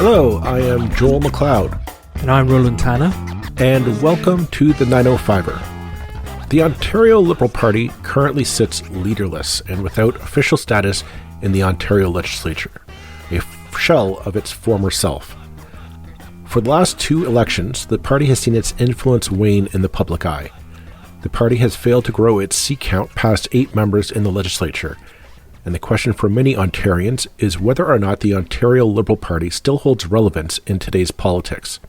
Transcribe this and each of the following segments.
Hello, I am Joel McLeod. And I'm Roland Tanner. And welcome to the 905er. The Ontario Liberal Party currently sits leaderless and without official status in the Ontario Legislature, a shell of its former self. For the last two elections, the party has seen its influence wane in the public eye. The party has failed to grow its seat count past 8 members in the legislature, and the question for many Ontarians is whether or not the Ontario Liberal Party still holds relevance in today's politics.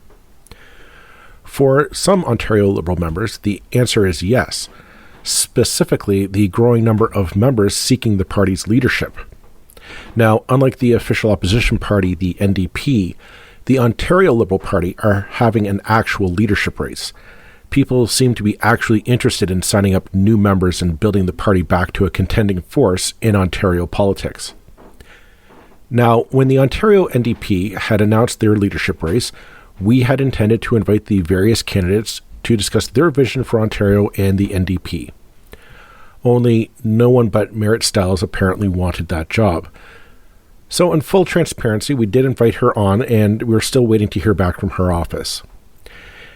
For some Ontario Liberal members, the answer is yes, specifically the growing number of members seeking the party's leadership. Now, unlike the official opposition party, the NDP, the Ontario Liberal Party are having an actual leadership race. People seem to be actually interested in signing up new members and building the party back to a contending force in Ontario politics. Now, when the Ontario NDP had announced their leadership race, we had intended to invite the various candidates to discuss their vision for Ontario and the NDP. Only no one but Merritt Stiles apparently wanted that job. So in full transparency, we did invite her on, and we're still waiting to hear back from her office.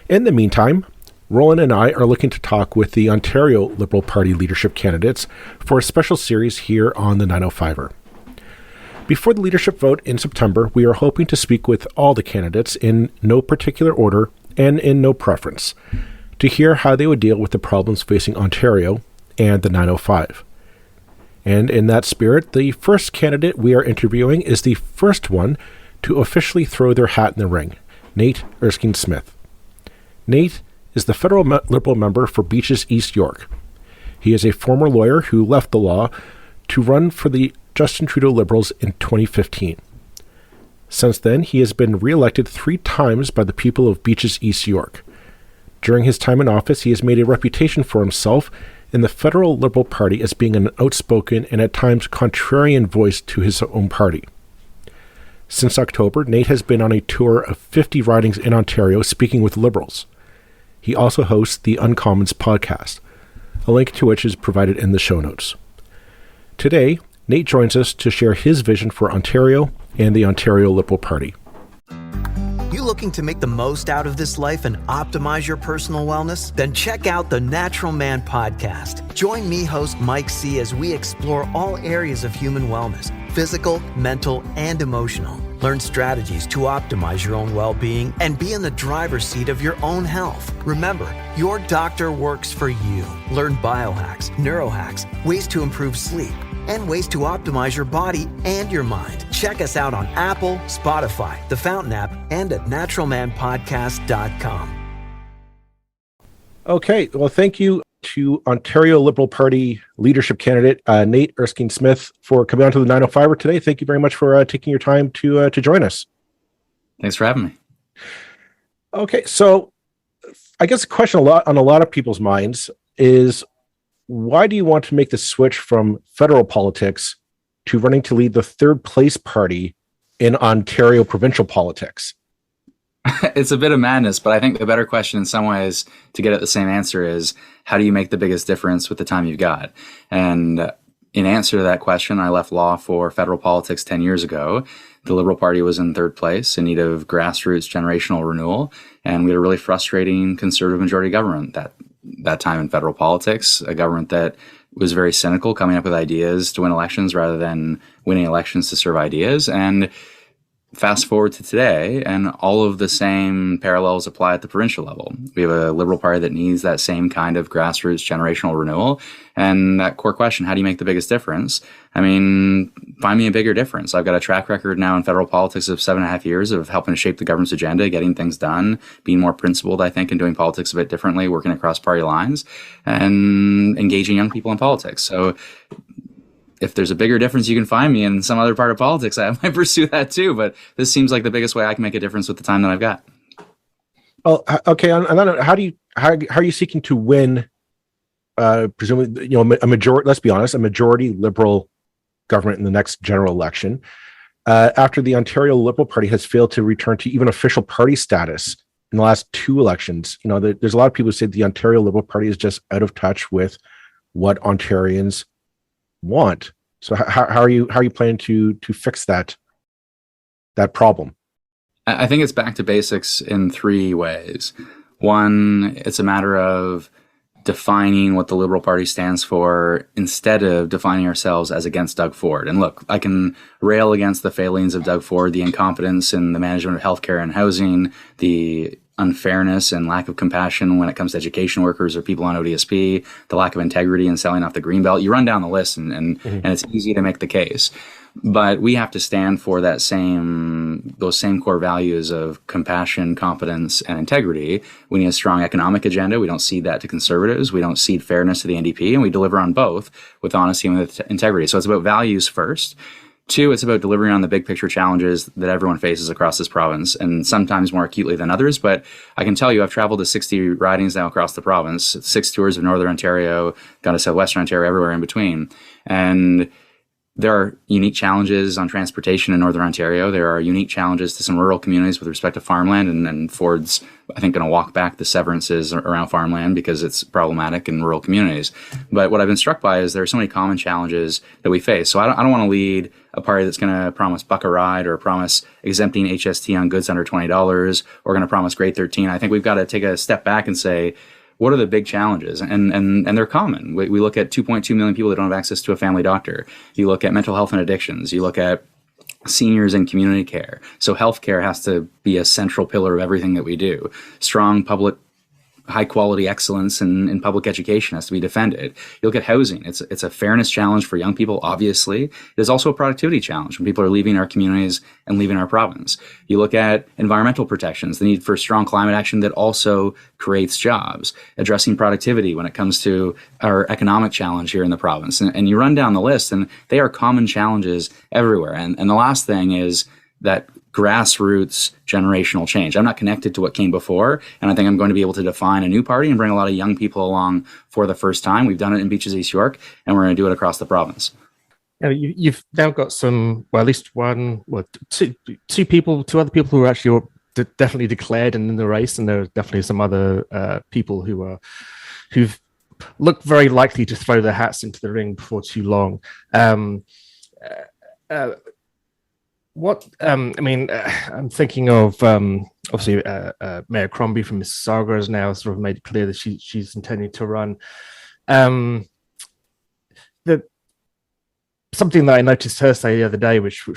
In the meantime, Roland and I are looking to talk with the Ontario Liberal Party leadership candidates for a special series here on the 905er. Before the leadership vote in September, we are hoping to speak with all the candidates in no particular order and in no preference, to hear how they would deal with the problems facing Ontario and the 905. And in that spirit, the first candidate we are interviewing is the first one to officially throw their hat in the ring, Nate Erskine-Smith. Nate is the federal Liberal member for Beaches East York. He is a former lawyer who left the law to run for the Justin Trudeau Liberals in 2015. Since then, he has been re-elected 3 times by the people of Beaches East York. During his time in office, he has made a reputation for himself in the federal Liberal Party as being an outspoken and at times contrarian voice to his own party. Since October, Nate has been on a tour of 50 ridings in Ontario speaking with Liberals. He also hosts the Uncommons podcast, a link to which is provided in the show notes. Today, Nate joins us to share his vision for Ontario and the Ontario Liberal Party. You looking to make the most out of this life and optimize your personal wellness? Then check out the Natural Man podcast. Join me, host Mike C., as we explore all areas of human wellness, physical, mental, and emotional. Learn strategies to optimize your own well-being and be in the driver's seat of your own health. Remember, your doctor works for you. Learn biohacks, neurohacks, ways to improve sleep, and ways to optimize your body and your mind. Check us out on Apple, Spotify, the Fountain app, and at naturalmanpodcast.com. Okay, well, thank you to Ontario Liberal Party leadership candidate Nate Erskine-Smith for coming on to the 905er today. Thank you very much for taking your time to join us. Thanks for having me. Okay, so I guess the question on a lot of people's minds is, why do you want to make the switch from federal politics to running to lead the third place party in Ontario provincial politics? It's a bit of madness, but I think the better question in some ways to get at the same answer is, how do you make the biggest difference with the time you've got? And in answer to that question, I left law for federal politics 10 years ago. The Liberal Party was in third place, in need of grassroots generational renewal, and we had a really frustrating Conservative majority government that time in federal politics, a government that was very cynical, coming up with ideas to win elections rather than winning elections to serve ideas. And fast forward to today, and all of the same parallels apply at the provincial level. We have a Liberal Party that needs that same kind of grassroots generational renewal. And that core question, how do you make the biggest difference? I mean, find me a bigger difference. I've got a track record now in federal politics of 7.5 years of helping to shape the government's agenda, getting things done, being more principled, I think, and doing politics a bit differently, working across party lines, and engaging young people in politics. So if there's a bigger difference you can find me in some other part of politics, I might pursue that too. But this seems like the biggest way I can make a difference with the time that I've got. Well, okay. And then how are you seeking to win? Presumably, a majority. Let's be honest, a majority Liberal government in the next general election, after the Ontario Liberal Party has failed to return to even official party status in the last 2 elections. There's a lot of people who say the Ontario Liberal Party is just out of touch with what Ontarians want. So how are you planning to fix that problem? I think it's back to basics in three ways. One, it's a matter of defining what the Liberal Party stands for instead of defining ourselves as against Doug Ford. And look, I can rail against the failings of Doug Ford, the incompetence in the management of healthcare and housing, the unfairness and lack of compassion when it comes to education workers or people on ODSP, the lack of integrity in selling off the Greenbelt. You run down the list and it's easy to make the case. But we have to stand for those same core values of compassion, competence, and integrity. We need a strong economic agenda. We don't cede that to conservatives. We don't cede fairness to the NDP, and we deliver on both with honesty and with integrity. So it's about values first. Two, it's about delivering on the big picture challenges that everyone faces across this province, and sometimes more acutely than others. But I can tell you, I've traveled to 60 ridings now across the province, 6 tours of Northern Ontario, gone to Southwestern Ontario, everywhere in between. And there are unique challenges on transportation in Northern Ontario. There are unique challenges to some rural communities with respect to farmland, and Ford's, I think, going to walk back the severances around farmland because it's problematic in rural communities. But what I've been struck by is there are so many common challenges that we face. So I don't want to lead a party that's going to promise buck a ride or promise exempting HST on goods under $20 or going to promise grade 13. I think we've got to take a step back and say, what are the big challenges? And they're common. We look at 2.2 million people that don't have access to a family doctor. You look at mental health and addictions. You look at seniors and community care. So healthcare has to be a central pillar of everything that we do. Strong public high quality excellence in public education has to be defended. You look at housing. It's a fairness challenge for young people, obviously. It is also a productivity challenge when people are leaving our communities and leaving our province. You look at environmental protections, the need for strong climate action that also creates jobs, addressing productivity when it comes to our economic challenge here in the province. And you run down the list, and they are common challenges everywhere. And the last thing is that grassroots generational change. I'm not connected to what came before, and I think I'm going to be able to define a new party and bring a lot of young people along for the first time. We've done it in Beaches, East York, and we're going to do it across the province. You've now got at least two other people who are actually definitely declared and in the race, and there are definitely some other people who've looked very likely to throw their hats into the ring before too long. I'm thinking of obviously Mayor Crombie from Mississauga has now sort of made it clear that she's intending to run. Something that I noticed her say the other day, which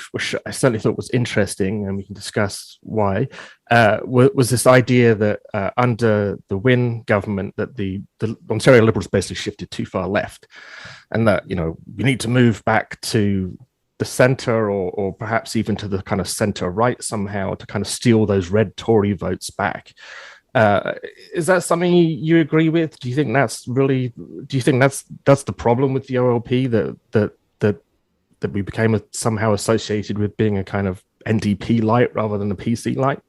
I certainly thought was interesting, and we can discuss why, was this idea that under the Wynne government that the Ontario Liberals basically shifted too far left, and that we need to move back to the centre or perhaps even to the kind of centre right somehow to kind of steal those red Tory votes back. Is that something you agree with? Do you think that's the problem with the OLP, that we became somehow associated with being a kind of NDP light rather than a PC light?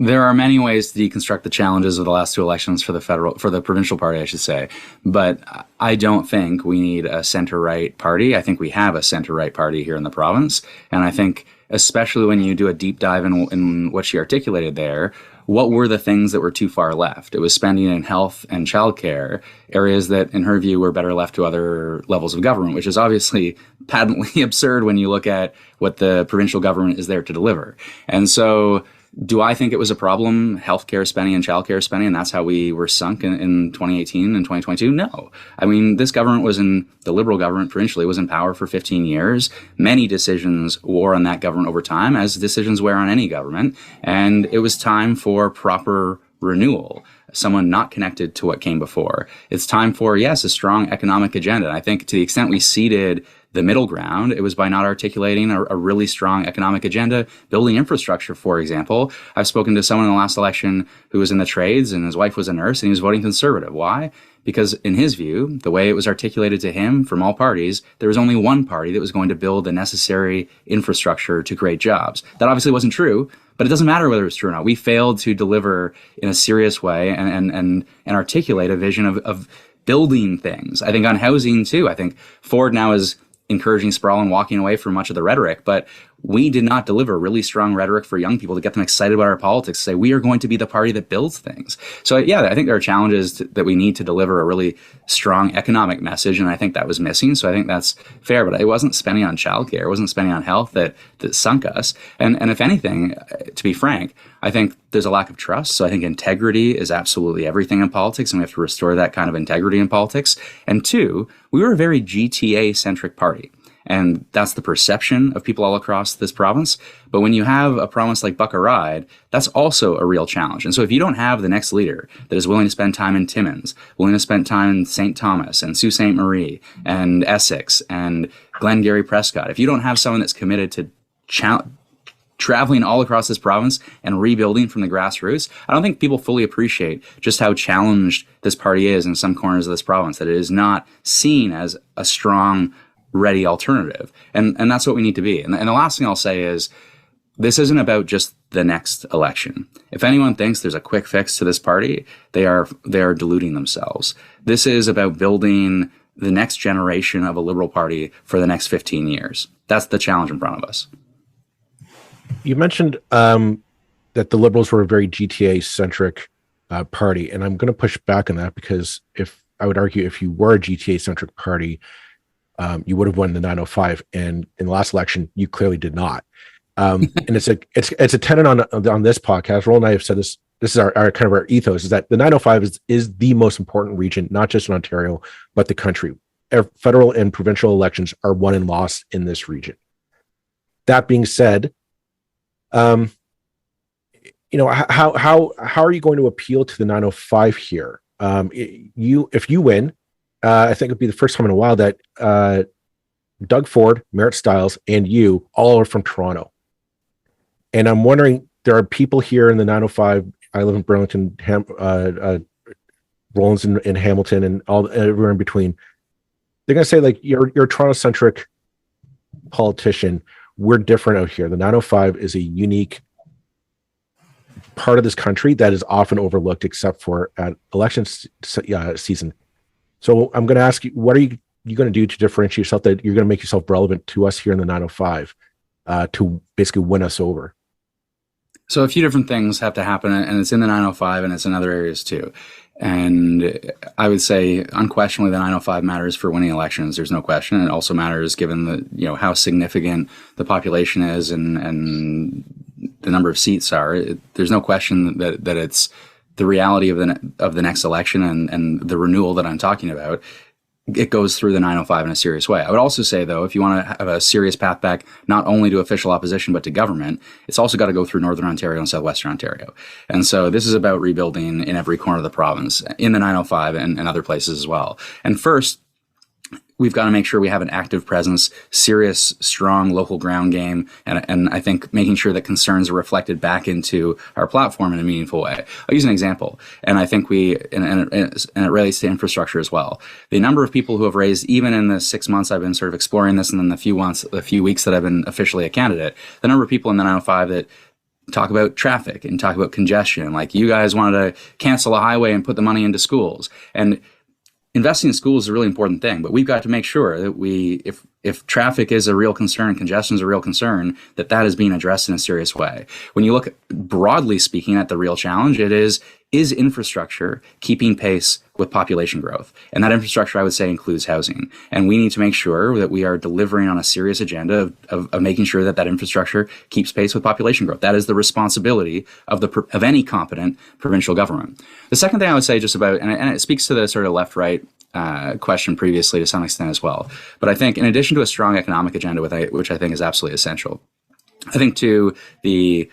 There are many ways to deconstruct the challenges of the last two elections for the provincial party, I should say. But I don't think we need a center-right party. I think we have a center-right party here in the province. And I think, especially when you do a deep dive in what she articulated there, what were the things that were too far left? It was spending in health and childcare, areas that, in her view, were better left to other levels of government, which is obviously patently absurd when you look at what the provincial government is there to deliver. And so, do I think it was a problem, healthcare spending and childcare spending, and that's how we were sunk in 2018 and 2022? No. I mean, this government the Liberal government provincially was in power for 15 years. Many decisions wore on that government over time, as decisions wear on any government. And it was time for proper renewal, someone not connected to what came before. It's time for, yes, a strong economic agenda. And I think to the extent we ceded the middle ground, it was by not articulating a really strong economic agenda, building infrastructure, for example. I've spoken to someone in the last election who was in the trades, and his wife was a nurse, and he was voting Conservative. Why? Because in his view, the way it was articulated to him from all parties, there was only one party that was going to build the necessary infrastructure to create jobs. That obviously wasn't true, but it doesn't matter whether it's true or not. We failed to deliver in a serious way and articulate a vision of building things. I think on housing too, I think Ford now is encouraging sprawl and walking away from much of the rhetoric. But we did not deliver really strong rhetoric for young people to get them excited about our politics, to say we are going to be the party that builds things. So yeah, I think there are challenges that we need to deliver a really strong economic message, and I think that was missing. So I think that's fair, but it wasn't spending on childcare, it wasn't spending on health that sunk us. And if anything, to be frank, I think there's a lack of trust. So I think integrity is absolutely everything in politics, and we have to restore that kind of integrity in politics. And two, we were a very GTA-centric party. And that's the perception of people all across this province. But when you have a province like Buck a Ride, that's also a real challenge. And so if you don't have the next leader that is willing to spend time in Timmins, willing to spend time in St. Thomas and Sault Ste. Marie and Essex and Glengarry Prescott, if you don't have someone that's committed to traveling all across this province and rebuilding from the grassroots, I don't think people fully appreciate just how challenged this party is in some corners of this province, that it is not seen as a strong, ready alternative. And that's what we need to be. And the last thing I'll say is, this isn't about just the next election. If anyone thinks there's a quick fix to this party, they are deluding themselves. This is about building the next generation of a Liberal Party for the next 15 years. That's the challenge in front of us. You mentioned that the Liberals were a very GTA-centric party, and I'm going to push back on that, because I would argue if you were a GTA-centric party, you would have won the 905, and in the last election, you clearly did not. And it's a tenet on this podcast. Roland and I have said this. This is our kind of our ethos, is that the 905 is the most important region, not just in Ontario, but the country. Federal and provincial elections are won and lost in this region. That being said, how are you going to appeal to the 905 here? If you win, I think it'd be the first time in a while that Doug Ford, Merritt Stiles, and you all are from Toronto. And I'm wondering, there are people here in the 905. I live in Burlington, Roland's in Hamilton, and everywhere in between. They're going to say, like, you're a Toronto-centric politician. We're different out here. The 905 is a unique part of this country that is often overlooked, except for at election season. So I'm going to ask you, what are you going to do to differentiate yourself, that you're going to make yourself relevant to us here in the 905 to basically win us over? So a few different things have to happen, and it's in the 905 and it's in other areas too. And I would say unquestionably the 905 matters for winning elections. There's no question. It also matters given the, how significant the population is and the number of seats are. There's no question that it's the reality of the next election and the renewal that I'm talking about. It goes through the 905 in a serious way. I would also say, though, if you want to have a serious path back, not only to official opposition, but to government, it's also got to go through Northern Ontario and Southwestern Ontario. And so this is about rebuilding in every corner of the province, in the 905 and other places as well. And first, we've got to make sure we have an active presence, serious, strong local ground game, and I think making sure that concerns are reflected back into our platform in a meaningful way. I'll use an example, and I think and it relates to infrastructure as well. The number of people who have raised, even in the 6 months I've been sort of exploring this, and then the few weeks that I've been officially a candidate, the number of people in the 905 that talk about traffic and talk about congestion, like, you guys wanted to cancel a highway and put the money into schools. And investing in schools is a really important thing, but we've got to make sure that if traffic is a real concern, congestion is a real concern, that is being addressed in a serious way. When you look broadly speaking at the real challenge, it is infrastructure keeping pace with population growth? And that infrastructure, I would say, includes housing. And we need to make sure that we are delivering on a serious agenda of making sure that infrastructure keeps pace with population growth. That is the responsibility of any competent provincial government. The second thing I would say just about, and it speaks to the sort of left-right question previously to some extent as well, but I think in addition to a strong economic agenda, which I think is absolutely essential, I think too, the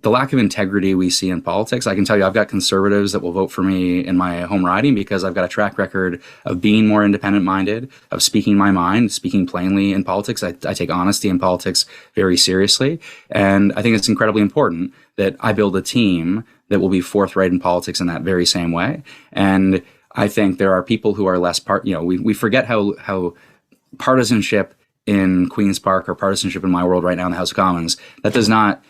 lack of integrity we see in politics. I can tell you, I've got conservatives that will vote for me in my home riding because I've got a track record of being more independent-minded, of speaking my mind, speaking plainly in politics. I take honesty in politics very seriously. And I think it's incredibly important that I build a team that will be forthright in politics in that very same way. And I think there are people who are less we forget how partisanship in Queen's Park or partisanship in my world right now in the House of Commons, that does not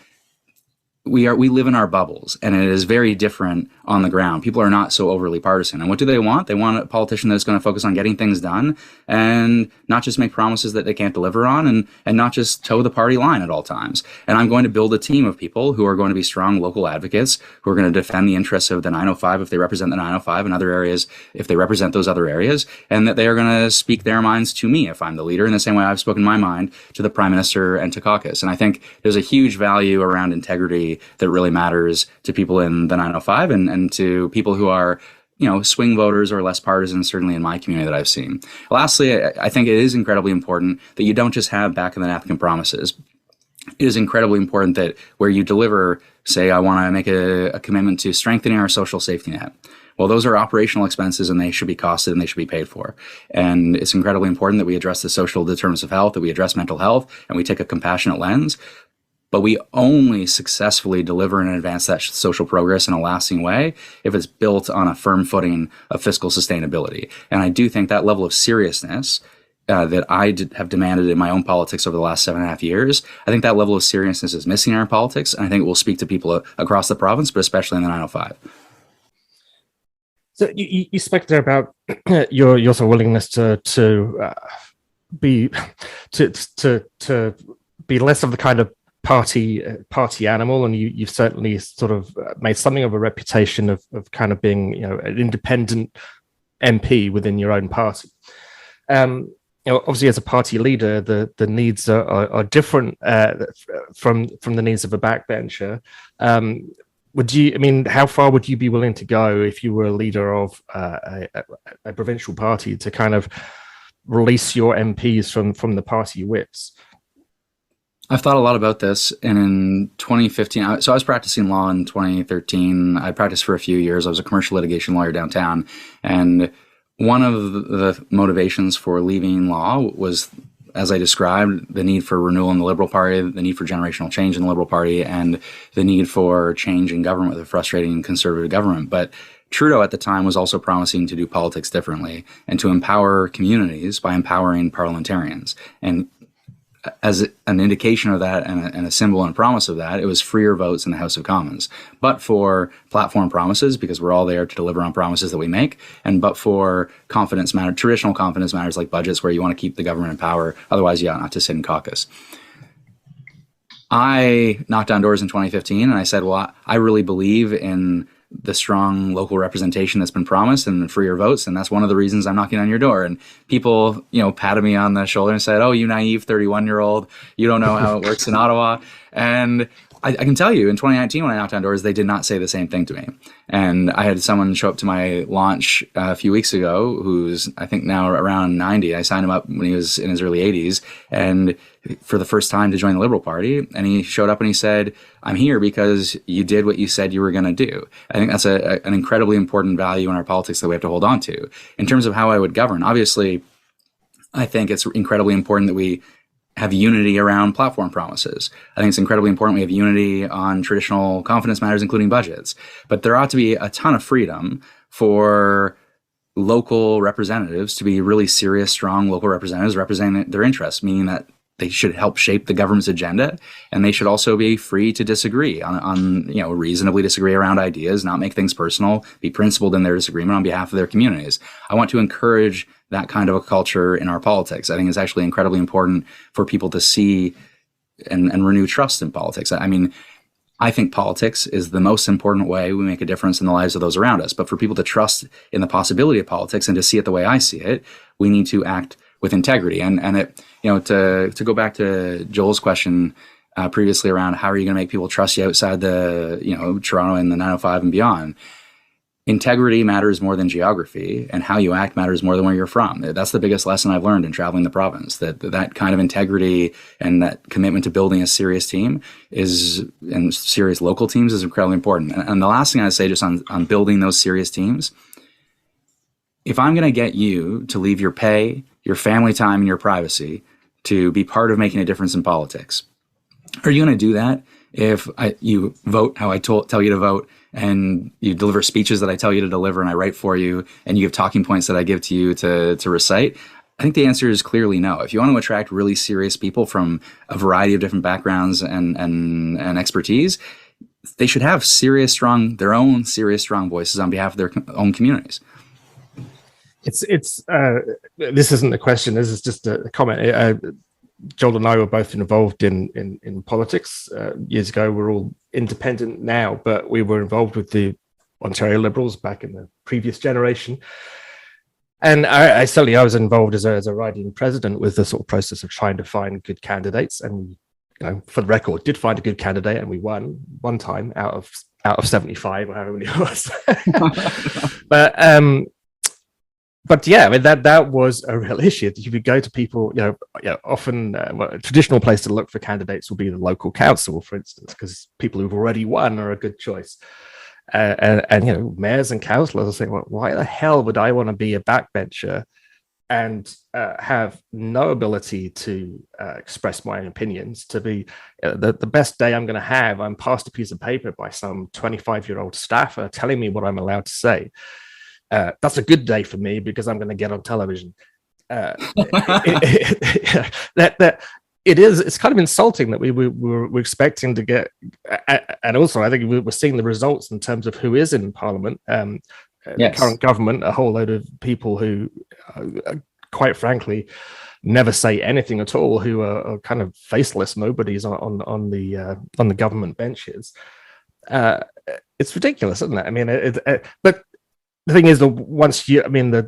we live in our bubbles, and it is very different on the ground. People are not so overly partisan. And what do they want? They want a politician that's going to focus on getting things done and not just make promises that they can't deliver on, and not just toe the party line at all times. And I'm going to build a team of people who are going to be strong local advocates, who are going to defend the interests of the 905 if they represent the 905, and other areas if they represent those other areas, and that they are going to speak their minds to me if I'm the leader, in the same way I've spoken my mind to the prime minister and to caucus. And I think there's a huge value around integrity that really matters to people in the 905 and to people who are, swing voters or less partisan, certainly in my community that I've seen. Lastly, I think it is incredibly important that you don't just have back in the napkin promises. It is incredibly important that where you deliver, say, I want to make a commitment to strengthening our social safety net. Well, those are operational expenses, and they should be costed and they should be paid for. And it's incredibly important that we address the social determinants of health, that we address mental health, and we take a compassionate lens. But we only successfully deliver and advance that social progress in a lasting way if it's built on a firm footing of fiscal sustainability. And I do think that level of seriousness that I have demanded in my own politics over the last 7.5 years, I think that level of seriousness is missing in our politics. And I think it will speak to people across the province, but especially in the 905. So you spoke there about your sort of willingness to be less of the kind of party animal, and you've certainly sort of made something of a reputation of kind of being an independent MP within your own party. Obviously, as a party leader, the needs are different from the needs of a backbencher. How far would you be willing to go if you were a leader of a provincial party to kind of release your MPs from the party whips? I've thought a lot about this, and in 2015, so I was practicing law in 2013. I practiced for a few years. I was a commercial litigation lawyer downtown, and one of the motivations for leaving law was, as I described, the need for renewal in the Liberal Party, the need for generational change in the Liberal Party, and the need for change in government with a frustrating conservative government. But Trudeau at the time was also promising to do politics differently and to empower communities by empowering parliamentarians. And as an indication of that and a symbol and a promise of that, it was freer votes in the House of Commons. But for platform promises, because we're all there to deliver on promises that we make, and but for confidence matter, traditional confidence matters like budgets, where you want to keep the government in power, otherwise you ought not to sit in caucus. I knocked on doors in 2015 and I said, well, I really believe in the strong local representation that's been promised and freer votes, and that's one of the reasons I'm knocking on your door. And people, patted me on the shoulder and said, oh, you naive 31-year-old, you don't know how it works in Ottawa. And I can tell you, in 2019, when I knocked on doors, they did not say the same thing to me. And I had someone show up to my launch a few weeks ago who's, I think, now around 90. I signed him up when he was in his early 80s, and for the first time to join the Liberal Party. And he showed up and he said, I'm here because you did what you said you were going to do. I think that's an incredibly important value in our politics that we have to hold on to. In terms of how I would govern, obviously, I think it's incredibly important that we have unity around platform promises. I think it's incredibly important we have unity on traditional confidence matters, including budgets. But there ought to be a ton of freedom for local representatives to be really serious, strong local representatives representing their interests, meaning that they should help shape the government's agenda, and they should also be free to disagree on reasonably disagree around ideas, not make things personal, be principled in their disagreement on behalf of their communities. I want to encourage that kind of a culture in our politics. I think it's actually incredibly important for people to see and renew trust in politics. I think politics is the most important way we make a difference in the lives of those around us. But for people to trust in the possibility of politics and to see it the way I see it, we need to act with integrity. And it, to go back to Joel's question previously around how are you going to make people trust you outside the, Toronto and the 905 and beyond. Integrity matters more than geography, and how you act matters more than where you're from. That's the biggest lesson I've learned in traveling the province, that kind of integrity and that commitment to building a serious team and serious local teams is incredibly important. And the last thing I'd say just on building those serious teams, if I'm going to get you to leave your pay, your family time, and your privacy to be part of making a difference in politics, are you going to do that if you vote how I tell you to vote, and you deliver speeches that I tell you to deliver and I write for you, and you give talking points that I give to you to recite? I think the answer is clearly no. If you want to attract really serious people from a variety of different backgrounds and expertise, they should have their own serious, strong voices on behalf of their own communities. It's this isn't a question. This is just a comment. Joel and I were both involved in politics years ago. We're all independent now, but we were involved with the Ontario Liberals back in the previous generation. And I was involved as a riding president with the sort of process of trying to find good candidates. And for the record, did find a good candidate, and we won one time out of 75 or however many it was. But yeah, I mean that was a real issue. You would go to people, often a traditional place to look for candidates will be the local council, for instance, because people who've already won are a good choice. And mayors and councillors are saying, well, why the hell would I want to be a backbencher and have no ability to express my opinions? To be the best day I'm going to have, I'm passed a piece of paper by some 25-year-old staffer telling me what I'm allowed to say. That's a good day for me because I'm going to get on television. It's kind of insulting that we're expecting to get, and also I think we're seeing the results in terms of who is in Parliament. Yes. The current government, a whole load of people who, quite frankly, never say anything at all, who are kind of faceless nobodies on the government benches. It's ridiculous, isn't it? I mean, but the thing is that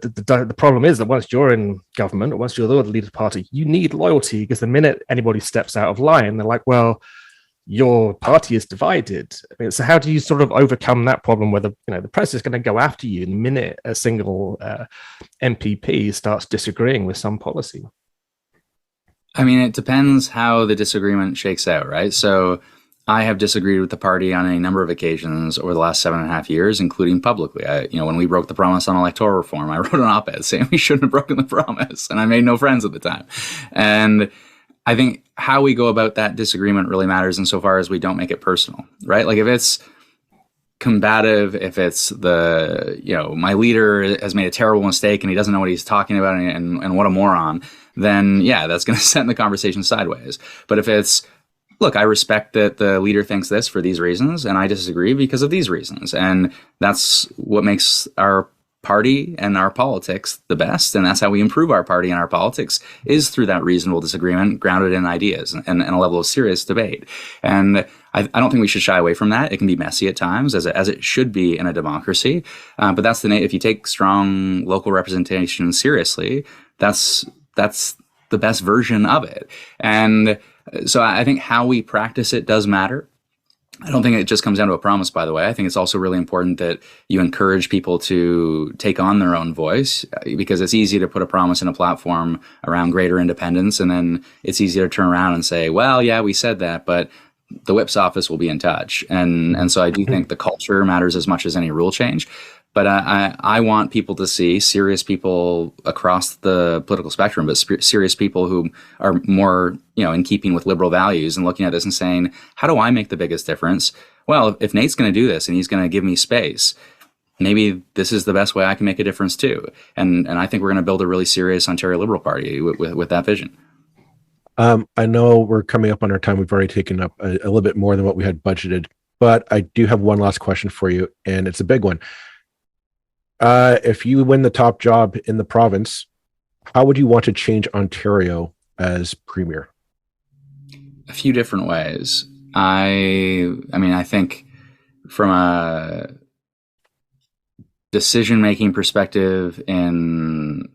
the problem is that once you're in government, or once you're the leader of the party, you need loyalty, because the minute anybody steps out of line, they're like, well, your party is divided. I mean, so how do you sort of overcome that problem where the press is going to go after you the minute a single MPP starts disagreeing with some policy? I mean, it depends how the disagreement shakes out, right? So I have disagreed with the party on a number of occasions over the last 7.5 years, including publicly. When we broke the promise on electoral reform, I wrote an op-ed saying we shouldn't have broken the promise, and I made no friends at the time. And I think how we go about that disagreement really matters insofar as we don't make it personal, right? Like if it's combative, if it's my leader has made a terrible mistake and he doesn't know what he's talking about and what a moron, then yeah, that's going to send the conversation sideways. But if it's, look, I respect that the leader thinks this for these reasons, and I disagree because of these reasons. And that's what makes our party and our politics the best. And that's how we improve our party and our politics, is through that reasonable disagreement grounded in ideas and a level of serious debate. And I don't think we should shy away from that. It can be messy at times, as it should be in a democracy. But that's if you take strong local representation seriously, that's the best version of it. And so I think how we practice it does matter. I don't think it just comes down to a promise, by the way. I think it's also really important that you encourage people to take on their own voice, because it's easy to put a promise in a platform around greater independence, and then it's easy to turn around and say, well, yeah, we said that, but the whip's office will be in touch. And so I do think the culture matters as much as any rule change. But I want people to see serious people across the political spectrum, but serious people who are more, in keeping with liberal values, and looking at this and saying, how do I make the biggest difference? Well, if Nate's going to do this and he's going to give me space, maybe this is the best way I can make a difference too. And I think we're going to build a really serious Ontario Liberal Party with that vision. I know we're coming up on our time. We've already taken up a little bit more than what we had budgeted, but I do have one last question for you, and it's a big one. If you win the top job in the province, how would you want to change Ontario as premier? A few different ways. I think from a decision-making perspective in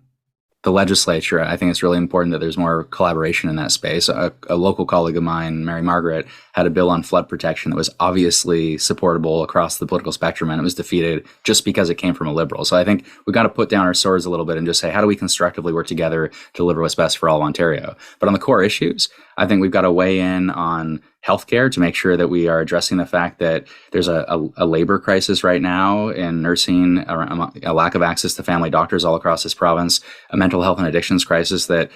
the legislature, I think it's really important that there's more collaboration in that space. A local colleague of mine, Mary Margaret, had a bill on flood protection that was obviously supportable across the political spectrum, and it was defeated just because it came from a Liberal. So I think we've got to put down our swords a little bit and just say, how do we constructively work together to deliver what's best for all of Ontario? But on the core issues, I think we've got to weigh in on healthcare to make sure that we are addressing the fact that there's a labor crisis right now in nursing, a lack of access to family doctors all across this province, a mental health and addictions crisis that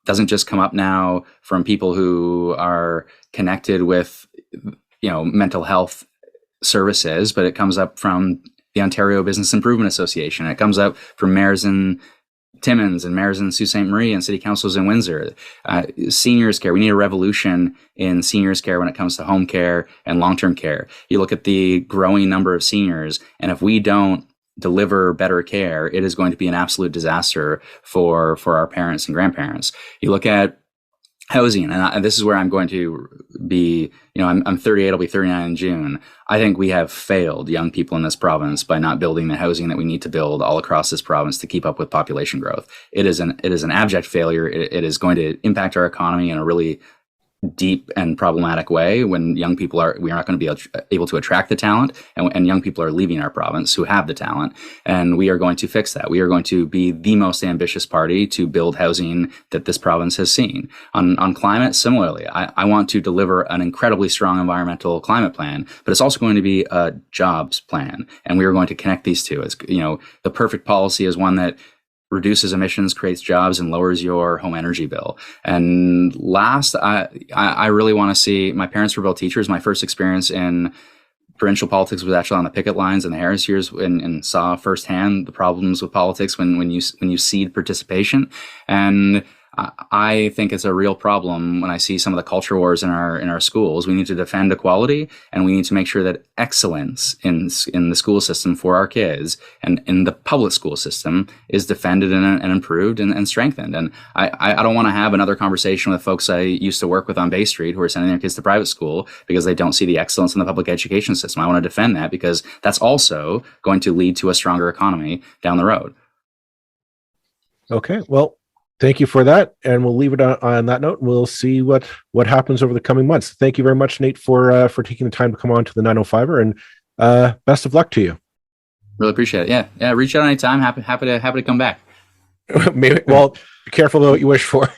doesn't just come up now from people who are connected with, mental health services, but it comes up from the Ontario Business Improvement Association. It comes up from mayors in Timmins and mayors in Sault Ste. Marie and city councils in Windsor. Seniors care. We need a revolution in seniors care when it comes to home care and long-term care. You look at the growing number of seniors, and if we don't deliver better care, it is going to be an absolute disaster for our parents and grandparents. You look at housing, and this is where I'm going to be, I'm 38, I'll be 39 in June. I think we have failed young people in this province by not building the housing that we need to build all across this province to keep up with population growth. It is an abject failure. It is going to impact our economy in a really deep and problematic way when we are not going to be able to attract the talent, and young people are leaving our province who have the talent, and we are going to fix that. We are going to be the most ambitious party to build housing that this province has seen. On climate, similarly, I want to deliver an incredibly strong environmental climate plan, but it's also going to be a jobs plan, and we are going to connect these two. As the perfect policy is one that reduces emissions, creates jobs, and lowers your home energy bill. And last, I really want to see, my parents were both teachers. My first experience in provincial politics was actually on the picket lines in the Harris years, and saw firsthand the problems with politics when you cede participation. And I think it's a real problem when I see some of the culture wars in our schools. We need to defend equality, and we need to make sure that excellence in the school system for our kids and in the public school system is defended and improved and strengthened. And I don't want to have another conversation with folks I used to work with on Bay Street who are sending their kids to private school because they don't see the excellence in the public education system. I want to defend that because that's also going to lead to a stronger economy down the road. Okay, well, thank you for that, and we'll leave it on that note. We'll see what happens over the coming months. Thank you very much, Nate, for taking the time to come on to the 905er, and best of luck to you. Really appreciate it. Yeah. Reach out anytime. Happy to come back. Maybe. Well, be careful though what you wish for.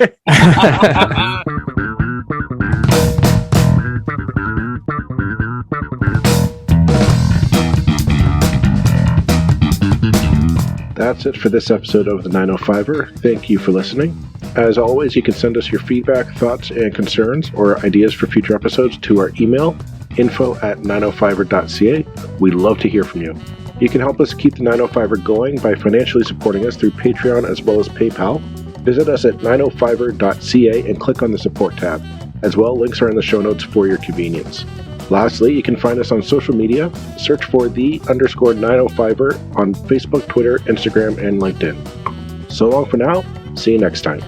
That's it for this episode of the 905er. Thank you for listening. As always, you can send us your feedback, thoughts, and concerns, or ideas for future episodes to our email, info@905er.ca. We'd love to hear from you. You can help us keep the 905er going by financially supporting us through Patreon as well as PayPal. Visit us at 905er.ca and click on the support tab. As well, links are in the show notes for your convenience. Lastly, you can find us on social media. Search for _905er on Facebook, Twitter, Instagram, and LinkedIn. So long for now. See you next time.